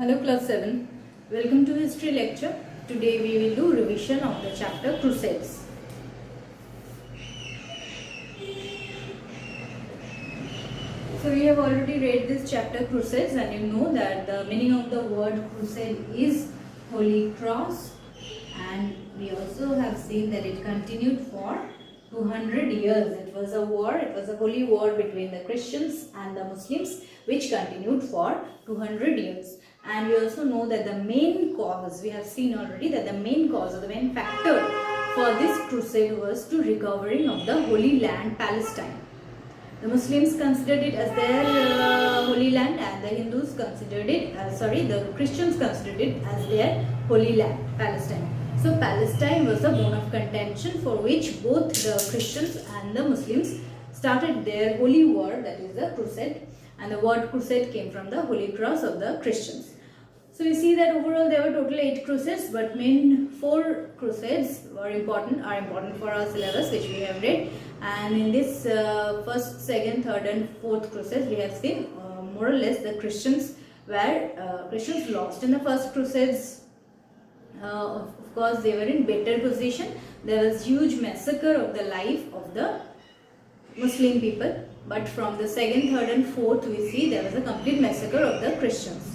Hello class 7, welcome to history lecture. Today we will do revision of the chapter Crusades. So we have already read this chapter Crusades and you know that the meaning of the word crusade is Holy Cross, and we also have seen that it continued for 200 years. It was a war, it was a holy war between the Christians and the Muslims which continued for 200 years. And we also know that the main cause, we have seen already that the main cause or the main factor for this crusade was to recovering of the Holy Land Palestine. The Muslims considered it as their holy land, and the Hindus considered it, the Christians considered it as their holy land, Palestine. So Palestine was the bone of contention for which both the Christians and the Muslims started their holy war, that is the crusade. And the word crusade came from the Holy Cross of the Christians. So we see that overall there were total 8 crusades, but main 4 crusades are important for our syllabus which we have read. And in this first, second, third and fourth crusades we have seen more or less the Christians lost in the first crusades. Of course they were in better position. There was huge massacre of the life of the Muslim people, but from the second, third and fourth we see there was a complete massacre of the Christians.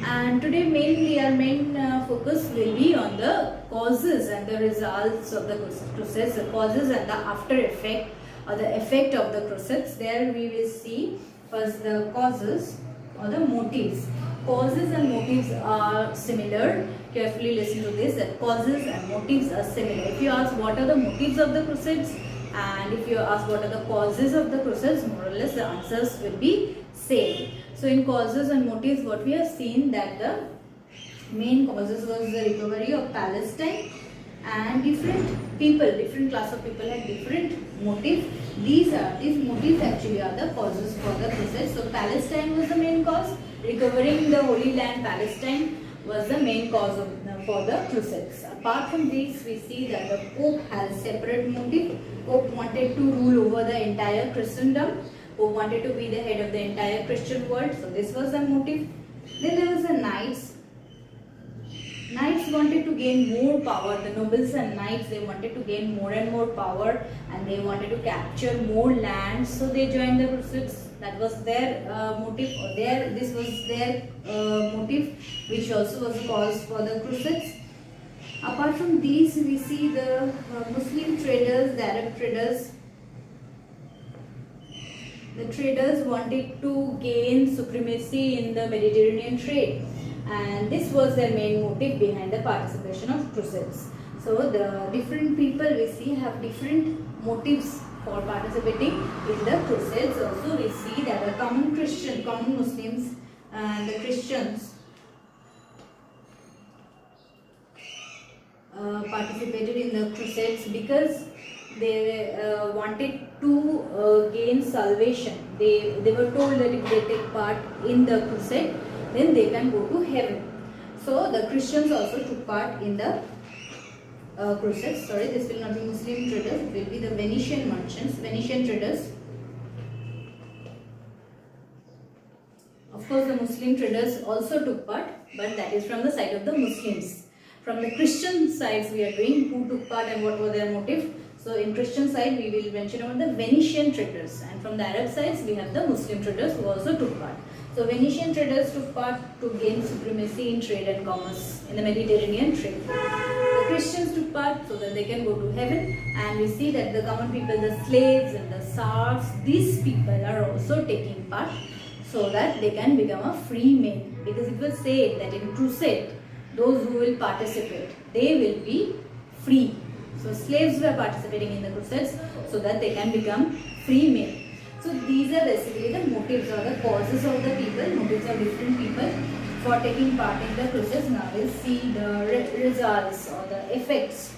And today mainly our main focus will be on the causes and the results of the crusades, the causes and the after effect or the effect of the crusades. There we will see first the causes or the motives. Causes and motives are similar. Carefully listen to this, that causes and motives are similar. If you ask what are the motives of the crusades and if you ask what are the causes of the crusades, more or less the answers will be same. So in causes and motives, what we have seen that the main causes was the recovery of Palestine, and different class of people had different motives. These motives actually are the causes for the crusades. So Palestine was the main cause. Recovering the Holy Land Palestine was the main cause for the crusades. Apart from these, we see that the Pope has separate motive. Pope wanted to rule over the entire Christendom. Pope wanted to be the head of the entire Christian world. So this was the motive. Then there was the knights. Knights wanted to gain more power. The nobles and knights, they wanted to gain more and more power, and they wanted to capture more land. So they joined the crusades. That was their motive, or this was their motive, which also was a cause for the crusades. Apart from these, we see the Muslim traders, the Arab traders. The traders wanted to gain supremacy in the Mediterranean trade, and this was their main motive behind the participation of crusades. So the different people we see have different motives for participating in the crusades. Also we see that the common Muslims and the Christians participated in the crusades because they wanted to gain salvation. They were told that if they take part in the crusade, then they can go to heaven. So the Christians also took part in the crusades. Sorry, this will not be Muslim traders, it will be the Venetian merchants, Venetian traders. Of course, the Muslim traders also took part, but that is from the side of the Muslims. From the Christian sides we are doing who took part and what was their motive. So in Christian side we will mention about the Venetian traders, and from the Arab sides we have the Muslim traders who also took part. So Venetian traders took part to gain supremacy in trade and commerce in the Mediterranean trade. The Christians took part so that they can go to heaven, and we see that the common people, the slaves and the serfs, these people are also taking part so that they can become a free man, because it was said that in crusade those who will participate, they will be free. So slaves were participating in the crusades so that they can become free men. So these are basically the motives or the causes of the people, motives of different people for taking part in the crusades. Now we'll see the results or the effects.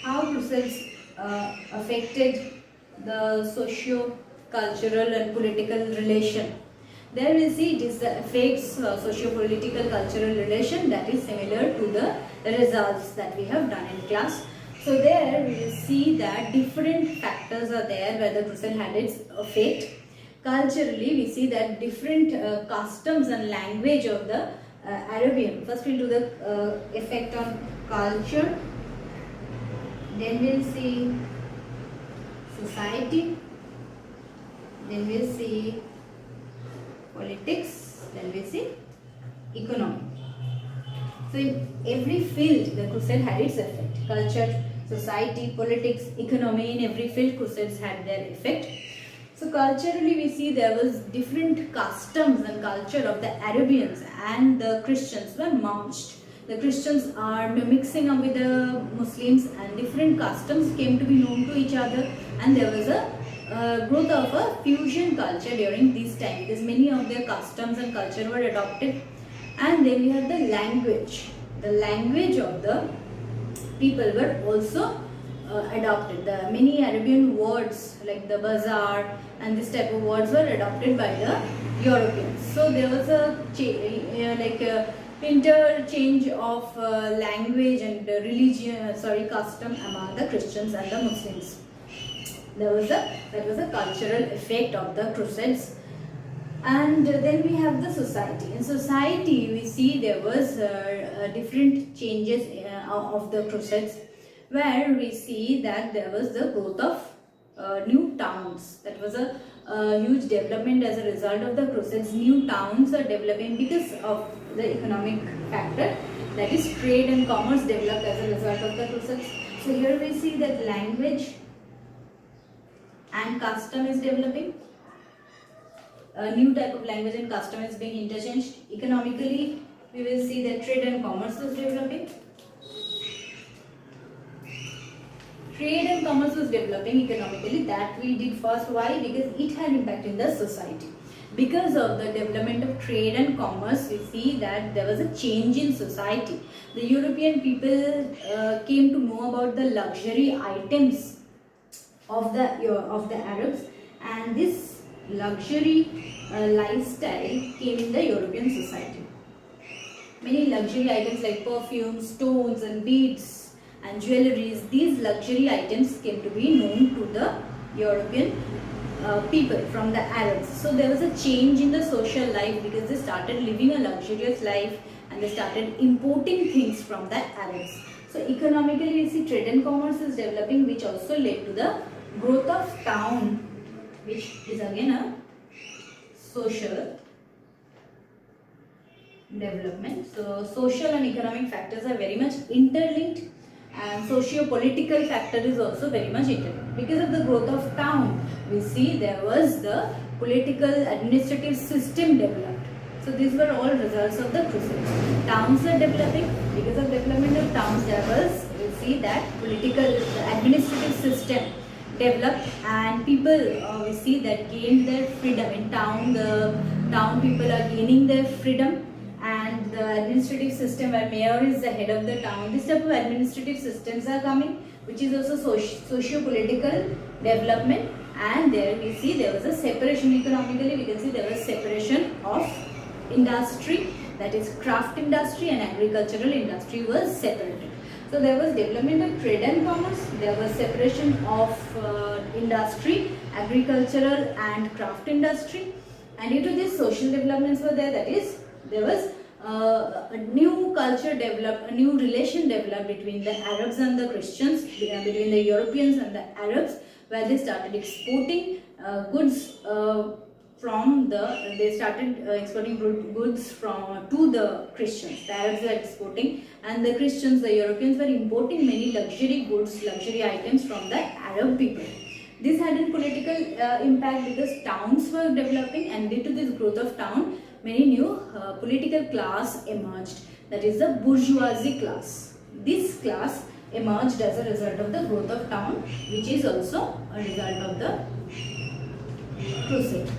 How crusades affected the socio-cultural and political relation. There we see it is the effects, socio-political cultural relation, that is similar to the results that we have done in class. So there we will see that different factors are there where the crusade had its effect. culturally we see that different customs and language of the Arabian. First we'll do the effect on culture, then we'll see society, then we'll see politics, then we'll see economy. So in every field the crusade had its effect. Culture, society, politics, economy, in every field crusades had their effect. So culturally we see there was different customs and culture of the Arabians and the Christians were merged. The Christians are mixing up with the Muslims and different customs came to be known to each other, and there was a growth of a fusion culture during this time because many of their customs and culture were adopted. And then we have the language. The language of the people were also adopted. The many Arabian words like the bazaar and this type of words were adopted by the Europeans. So there was a interchange of language and custom among the Christians and the Muslims. That was a cultural effect of the crusades. And then we have the society. In society we see there was different changes of the crusades, where we see that there was the growth of new towns. That was a huge development as a result of the crusades. New towns are developing because of the economic factor, that is trade and commerce developed as a result of the crusades. So here we see that language and custom is developing. A new type of language and custom is being interchanged. Economically we will see that trade and commerce is developing. Trade and commerce was developing economically. That we did first. Why? Because it had impact in the society. Because of the development of trade and commerce, we see that there was a change in society. The European people came to know about the luxury items of the Arabs, and this luxury lifestyle came in the European society. Many luxury items like perfumes, stones and beads and jewelries, these luxury items came to be known to the European people from the Arabs. So there was a change in the social life because they started living a luxurious life and they started importing things from the Arabs. So economically we see trade and commerce is developing, which also led to the growth of town, which is again a social development. So social and economic factors are very much interlinked, and socio-political factor is also very much interlinked. Because of the growth of town, we see there was the political administrative system developed. So these were all results of the crusades. Towns are developing. Because of development of towns, there was, we see that political administrative system developed, and people we see that gained their freedom. In town, the town people are gaining their freedom, and the administrative system where mayor is the head of the town, this type of administrative systems are coming, which is also socio-political development. And there we see there was a separation economically. We can see there was separation of industry, that is craft industry and agricultural industry was separated. So there was development of trade and commerce, there was separation of industry, agricultural and craft industry, and due to this social developments were there, that is there was a new culture developed, a new relation developed between the Arabs and the Christians, between the Europeans and the Arabs, where they started exporting goods they started exporting goods to the Christians. The Arabs were exporting, and the Christians, the Europeans, were importing many luxury goods, luxury items from the Arab people. This had a political impact because towns were developing, and due to this growth of town, many new political class emerged, that is the bourgeoisie class. This class emerged as a result of the growth of town, which is also a result of the crusade.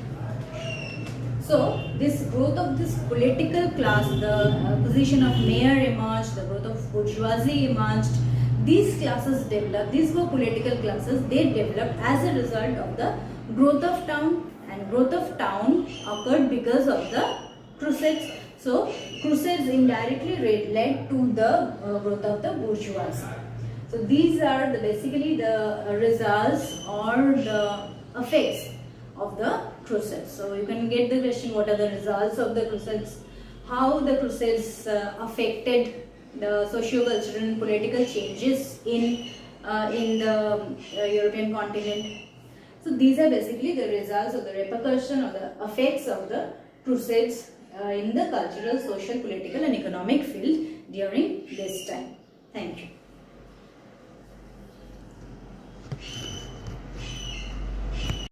So this growth of this political class, the position of mayor emerged, the growth of bourgeoisie emerged. These classes developed, these were political classes, they developed as a result of the growth of town, and growth of town occurred because of the crusades. So crusades indirectly led to the growth of the bourgeoisie. So these are basically the results or the effects of the Crusades. So you can get the question, what are the results of the Crusades, how the Crusades affected the socio-cultural and political changes in the European continent. So these are basically the results of the repercussion or the effects of the Crusades in the cultural, social, political and economic field during this time. Thank you.